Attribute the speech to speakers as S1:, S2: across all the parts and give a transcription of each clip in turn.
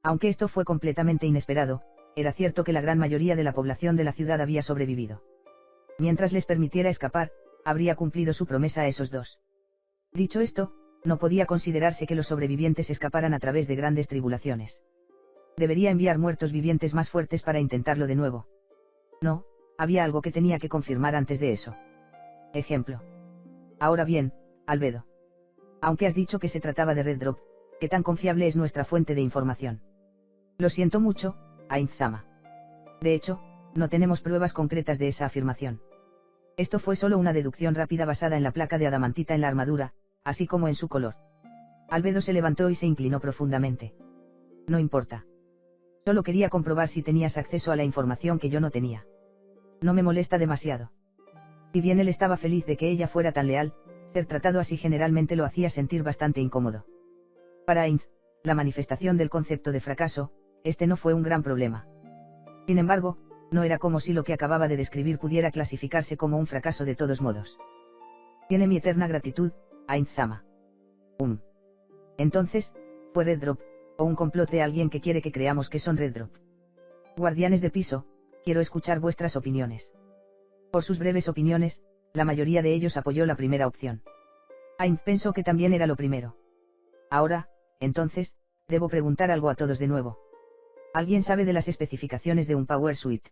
S1: Aunque esto fue completamente inesperado, era cierto que la gran mayoría de la población de la ciudad había sobrevivido. Mientras les permitiera escapar, habría cumplido su promesa a esos dos. Dicho esto, no podía considerarse que los sobrevivientes escaparan a través de grandes tribulaciones. Debería enviar muertos vivientes más fuertes para intentarlo de nuevo. No, había algo que tenía que confirmar antes de eso. Ejemplo. Ahora bien, Albedo. Aunque has dicho que se trataba de Red Drop, ¿qué tan confiable es nuestra fuente de información? Lo siento mucho, Ainz-sama. De hecho, no tenemos pruebas concretas de esa afirmación. Esto fue solo una deducción rápida basada en la placa de adamantita en la armadura, así como en su color. Albedo se levantó y se inclinó profundamente. No importa. Solo quería comprobar si tenías acceso a la información que yo no tenía. No me molesta demasiado. Si bien él estaba feliz de que ella fuera tan leal, ser tratado así generalmente lo hacía sentir bastante incómodo. Para Ainz, la manifestación del concepto de fracaso, este no fue un gran problema. Sin embargo, no era como si lo que acababa de describir pudiera clasificarse como un fracaso de todos modos. Tiene mi eterna gratitud, Ainz-sama. Entonces, ¿fue Red Drop, o un complot de alguien que quiere que creamos que son Red Drop? Guardianes de piso, quiero escuchar vuestras opiniones. Por sus breves opiniones, la mayoría de ellos apoyó la primera opción. Ainz pensó que también era lo primero. Ahora, entonces, debo preguntar algo a todos de nuevo. ¿Alguien sabe de las especificaciones de un Power Suite?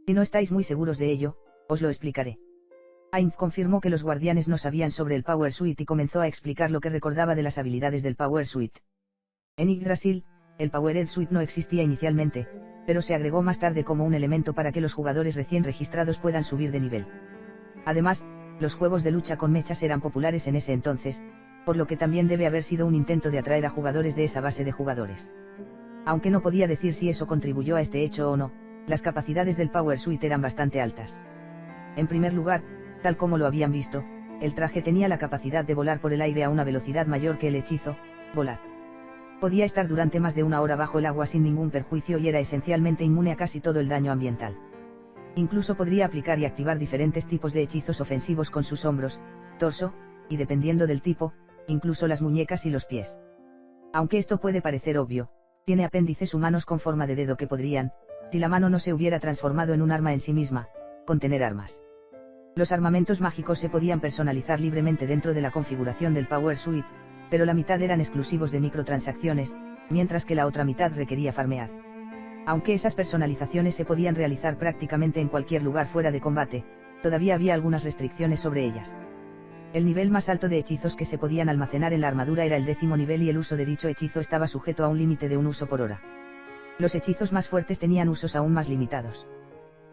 S1: Si no estáis muy seguros de ello, os lo explicaré. Ainz confirmó que los guardianes no sabían sobre el Power Suite y comenzó a explicar lo que recordaba de las habilidades del Power Suite. En Yggdrasil, el Powered Suite no existía inicialmente, pero se agregó más tarde como un elemento para que los jugadores recién registrados puedan subir de nivel. Además, los juegos de lucha con mechas eran populares en ese entonces, por lo que también debe haber sido un intento de atraer a jugadores de esa base de jugadores. Aunque no podía decir si eso contribuyó a este hecho o no, las capacidades del Power Suite eran bastante altas. En primer lugar, tal como lo habían visto, el traje tenía la capacidad de volar por el aire a una velocidad mayor que el hechizo, volar. Podía estar durante más de una hora bajo el agua sin ningún perjuicio y era esencialmente inmune a casi todo el daño ambiental. Incluso podría aplicar y activar diferentes tipos de hechizos ofensivos con sus hombros, torso, y dependiendo del tipo, incluso las muñecas y los pies. Aunque esto puede parecer obvio, tiene apéndices humanos con forma de dedo que podrían, si la mano no se hubiera transformado en un arma en sí misma, contener armas. Los armamentos mágicos se podían personalizar libremente dentro de la configuración del Power Suite, pero la mitad eran exclusivos de microtransacciones, mientras que la otra mitad requería farmear. Aunque esas personalizaciones se podían realizar prácticamente en cualquier lugar fuera de combate, todavía había algunas restricciones sobre ellas. El nivel más alto de hechizos que se podían almacenar en la armadura era el 10º nivel y el uso de dicho hechizo estaba sujeto a un límite de un uso por hora. Los hechizos más fuertes tenían usos aún más limitados.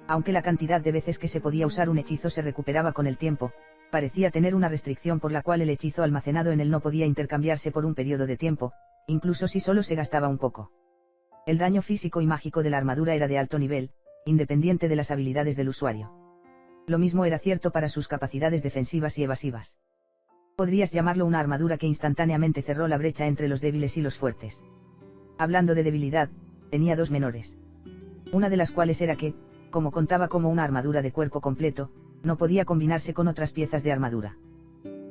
S1: Aunque la cantidad de veces que se podía usar un hechizo se recuperaba con el tiempo, parecía tener una restricción por la cual el hechizo almacenado en él no podía intercambiarse por un periodo de tiempo, incluso si solo se gastaba un poco. El daño físico y mágico de la armadura era de alto nivel, independiente de las habilidades del usuario. Lo mismo era cierto para sus capacidades defensivas y evasivas. Podrías llamarlo una armadura que instantáneamente cerró la brecha entre los débiles y los fuertes. Hablando de debilidad, tenía dos menores. Una de las cuales era que, como contaba como una armadura de cuerpo completo, no podía combinarse con otras piezas de armadura.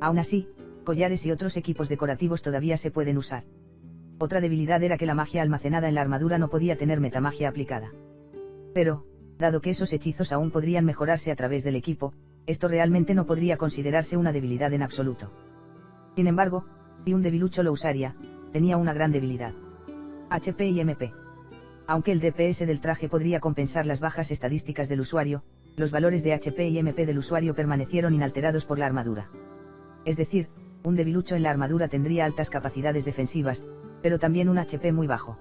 S1: Aún así, collares y otros equipos decorativos todavía se pueden usar. Otra debilidad era que la magia almacenada en la armadura no podía tener metamagia aplicada. Pero, dado que esos hechizos aún podrían mejorarse a través del equipo, esto realmente no podría considerarse una debilidad en absoluto. Sin embargo, si un debilucho lo usaría, tenía una gran debilidad. HP y MP. Aunque el DPS del traje podría compensar las bajas estadísticas del usuario, los valores de HP y MP del usuario permanecieron inalterados por la armadura. Es decir, un debilucho en la armadura tendría altas capacidades defensivas, pero también un HP muy bajo.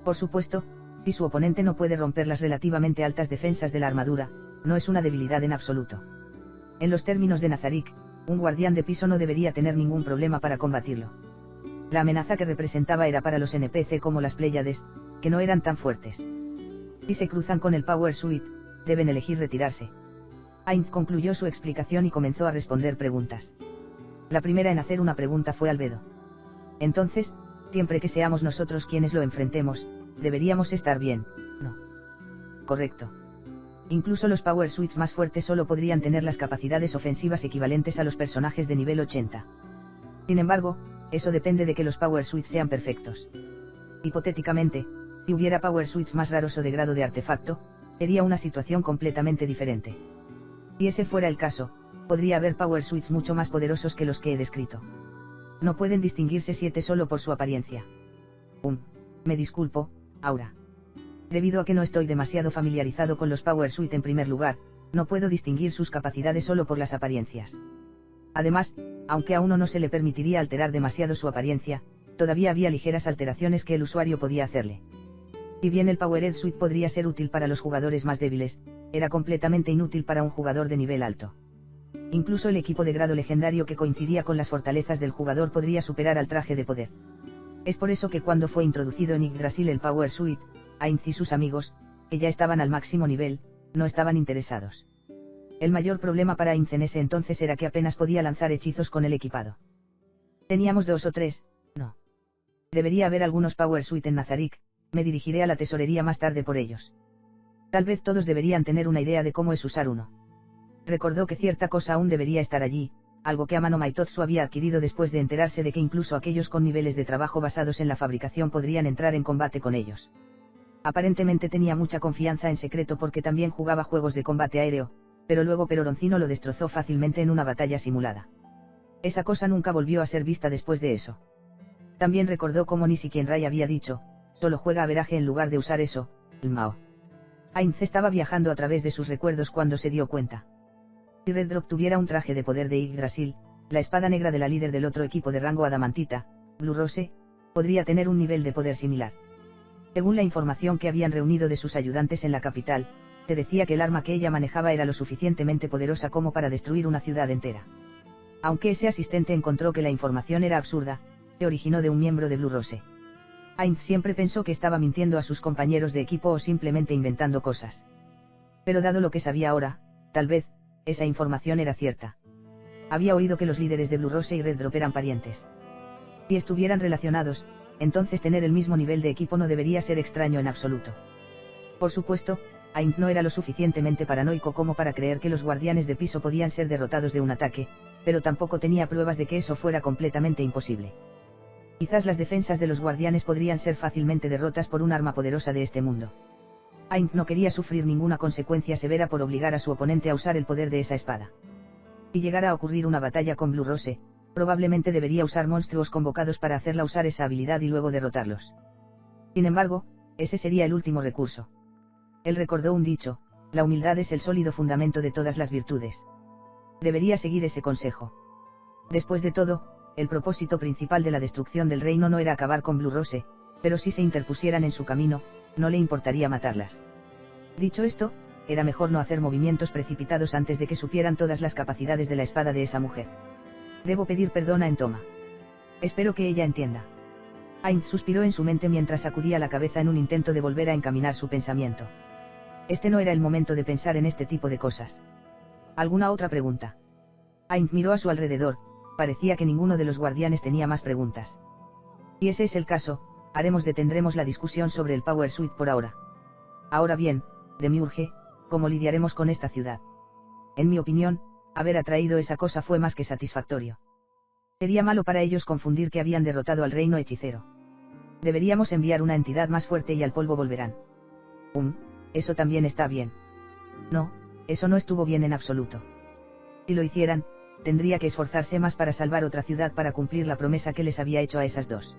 S1: Por supuesto, si su oponente no puede romper las relativamente altas defensas de la armadura, no es una debilidad en absoluto. En los términos de Nazarick, un guardián de piso no debería tener ningún problema para combatirlo. La amenaza que representaba era para los NPC como las Pléyades, que no eran tan fuertes. Si se cruzan con el Power Suite, deben elegir retirarse. Ainz concluyó su explicación y comenzó a responder preguntas. La primera en hacer una pregunta fue Albedo. Entonces, siempre que seamos nosotros quienes lo enfrentemos, deberíamos estar bien, ¿no? Correcto. Incluso los Power Suites más fuertes solo podrían tener las capacidades ofensivas equivalentes a los personajes de nivel 80. Sin embargo, eso depende de que los Power Suites sean perfectos. Hipotéticamente, si hubiera Power Suits más raros o de grado de artefacto, sería una situación completamente diferente. Si ese fuera el caso, podría haber Power Suits mucho más poderosos que los que he descrito. No pueden distinguirse 7 solo por su apariencia. Me disculpo, Aura. Debido a que no estoy demasiado familiarizado con los Power Suite en primer lugar, no puedo distinguir sus capacidades solo por las apariencias. Además, aunque a uno no se le permitiría alterar demasiado su apariencia, todavía había ligeras alteraciones que el usuario podía hacerle. Si bien el Powered Suite podría ser útil para los jugadores más débiles, era completamente inútil para un jugador de nivel alto. Incluso el equipo de grado legendario que coincidía con las fortalezas del jugador podría superar al traje de poder. Es por eso que cuando fue introducido en Yggdrasil el Power Suite, Ainz y sus amigos, que ya estaban al máximo nivel, no estaban interesados. El mayor problema para Ainz en ese entonces era que apenas podía lanzar hechizos con el equipado. Teníamos 2 o 3, no. Debería haber algunos Power Suite en Nazarick, me dirigiré a la tesorería más tarde por ellos. Tal vez todos deberían tener una idea de cómo es usar uno. Recordó que cierta cosa aún debería estar allí, algo que Amano Maitotsu había adquirido después de enterarse de que incluso aquellos con niveles de trabajo basados en la fabricación podrían entrar en combate con ellos. Aparentemente tenía mucha confianza en secreto porque también jugaba juegos de combate aéreo, pero luego Peroroncino lo destrozó fácilmente en una batalla simulada. Esa cosa nunca volvió a ser vista después de eso. También recordó cómo Nishikienrai había dicho, solo juega averaje en lugar de usar eso, el Mao. Ainz estaba viajando a través de sus recuerdos cuando se dio cuenta. Si Red Drop tuviera un traje de poder de Yggdrasil, la espada negra de la líder del otro equipo de rango Adamantita, Blue Rose, podría tener un nivel de poder similar. Según la información que habían reunido de sus ayudantes en la capital, se decía que el arma que ella manejaba era lo suficientemente poderosa como para destruir una ciudad entera. Aunque ese asistente encontró que la información era absurda, se originó de un miembro de Blue Rose. Ainz siempre pensó que estaba mintiendo a sus compañeros de equipo o simplemente inventando cosas. Pero dado lo que sabía ahora, tal vez, esa información era cierta. Había oído que los líderes de Blue Rose y Red Drop eran parientes. Si estuvieran relacionados, entonces tener el mismo nivel de equipo no debería ser extraño en absoluto. Por supuesto, Ainz no era lo suficientemente paranoico como para creer que los guardianes de piso podían ser derrotados de un ataque, pero tampoco tenía pruebas de que eso fuera completamente imposible. Quizás las defensas de los guardianes podrían ser fácilmente derrotas por un arma poderosa de este mundo. Ainz no quería sufrir ninguna consecuencia severa por obligar a su oponente a usar el poder de esa espada. Si llegara a ocurrir una batalla con Blue Rose, probablemente debería usar monstruos convocados para hacerla usar esa habilidad y luego derrotarlos. Sin embargo, ese sería el último recurso. Él recordó un dicho, la humildad es el sólido fundamento de todas las virtudes. Debería seguir ese consejo. Después de todo, el propósito principal de la destrucción del reino no era acabar con Blue Rose, pero si se interpusieran en su camino, no le importaría matarlas. Dicho esto, era mejor no hacer movimientos precipitados antes de que supieran todas las capacidades de la espada de esa mujer. Debo pedir perdón a Entoma. Espero que ella entienda. Ainz suspiró en su mente mientras sacudía la cabeza en un intento de volver a encaminar su pensamiento. Este no era el momento de pensar en este tipo de cosas. ¿Alguna otra pregunta? Ainz miró a su alrededor, parecía que ninguno de los guardianes tenía más preguntas. Si ese es el caso, detendremos la discusión sobre el Power Suite por ahora. Ahora bien, Demiurge, ¿cómo lidiaremos con esta ciudad? En mi opinión, haber atraído esa cosa fue más que satisfactorio. Sería malo para ellos confundir que habían derrotado al reino hechicero. Deberíamos enviar una entidad más fuerte y al polvo volverán. Eso también está bien. No, eso no estuvo bien en absoluto. Si lo hicieran, tendría que esforzarse más para salvar otra ciudad para cumplir la promesa que les había hecho a esas dos.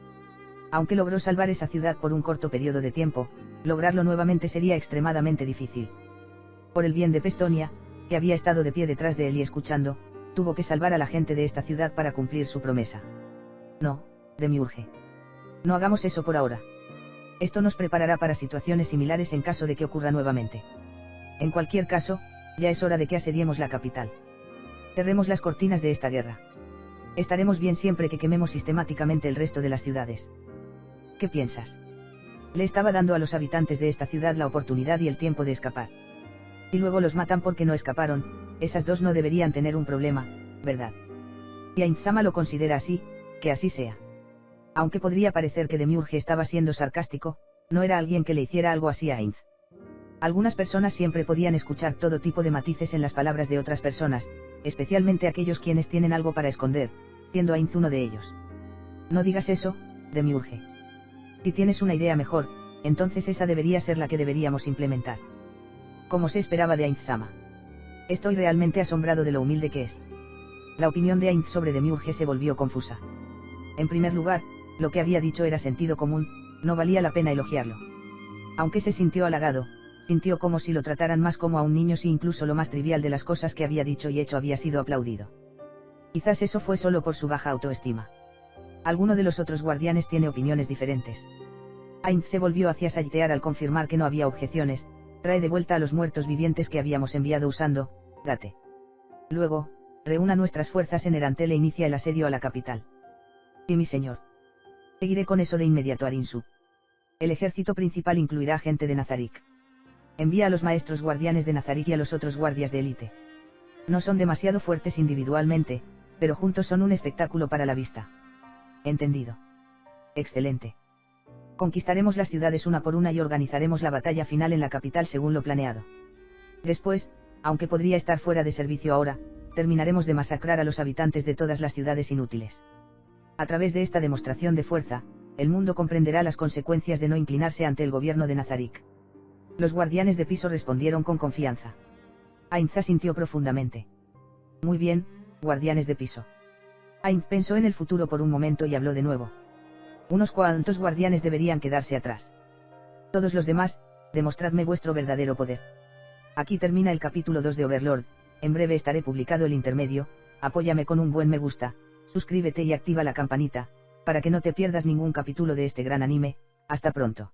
S1: Aunque logró salvar esa ciudad por un corto periodo de tiempo, lograrlo nuevamente sería extremadamente difícil. Por el bien de Pestonia, que había estado de pie detrás de él y escuchando, tuvo que salvar a la gente de esta ciudad para cumplir su promesa. No, Demiurge. No hagamos eso por ahora. Esto nos preparará para situaciones similares en caso de que ocurra nuevamente. En cualquier caso, ya es hora de que asediemos la capital. Cerremos las cortinas de esta guerra. Estaremos bien siempre que quememos sistemáticamente el resto de las ciudades. ¿Qué piensas? Le estaba dando a los habitantes de esta ciudad la oportunidad y el tiempo de escapar. Si luego los matan porque no escaparon, esas dos no deberían tener un problema, ¿verdad? Si Ainz-sama lo considera así, que así sea. Aunque podría parecer que Demiurge estaba siendo sarcástico, no era alguien que le hiciera algo así a Ainz. Algunas personas siempre podían escuchar todo tipo de matices en las palabras de otras personas, especialmente aquellos quienes tienen algo para esconder, siendo Ainz uno de ellos. No digas eso, Demiurge. Si tienes una idea mejor, entonces esa debería ser la que deberíamos implementar. Como se esperaba de Ainz-sama. Estoy realmente asombrado de lo humilde que es. La opinión de Ainz sobre Demiurge se volvió confusa. En primer lugar, lo que había dicho era sentido común, no valía la pena elogiarlo. Aunque se sintió halagado, sintió como si lo trataran más como a un niño si incluso lo más trivial de las cosas que había dicho y hecho había sido aplaudido. Quizás eso fue solo por su baja autoestima. Alguno de los otros guardianes tiene opiniones diferentes. Ainz se volvió hacia Saltear al confirmar que no había objeciones, trae de vuelta a los muertos vivientes que habíamos enviado usando, Gate. Luego, reúna nuestras fuerzas en Erantel e inicia el asedio a la capital. Sí, mi señor. Seguiré con eso de inmediato, Arinsu. El ejército principal incluirá gente de Nazarik. Envía a los maestros guardianes de Nazarik y a los otros guardias de élite. No son demasiado fuertes individualmente, pero juntos son un espectáculo para la vista. Entendido. Excelente. Conquistaremos las ciudades una por una y organizaremos la batalla final en la capital según lo planeado. Después, aunque podría estar fuera de servicio ahora, terminaremos de masacrar a los habitantes de todas las ciudades inútiles. A través de esta demostración de fuerza, el mundo comprenderá las consecuencias de no inclinarse ante el gobierno de Nazarik. Los guardianes de piso respondieron con confianza. Ainz sintió profundamente. Muy bien, guardianes de piso. Ainz pensó en el futuro por un momento y habló de nuevo. Unos cuantos guardianes deberían quedarse atrás. Todos los demás, demostradme vuestro verdadero poder. Aquí termina el capítulo 2 de Overlord, en breve estaré publicado el intermedio, apóyame con un buen me gusta, suscríbete y activa la campanita, para que no te pierdas ningún capítulo de este gran anime. Hasta pronto.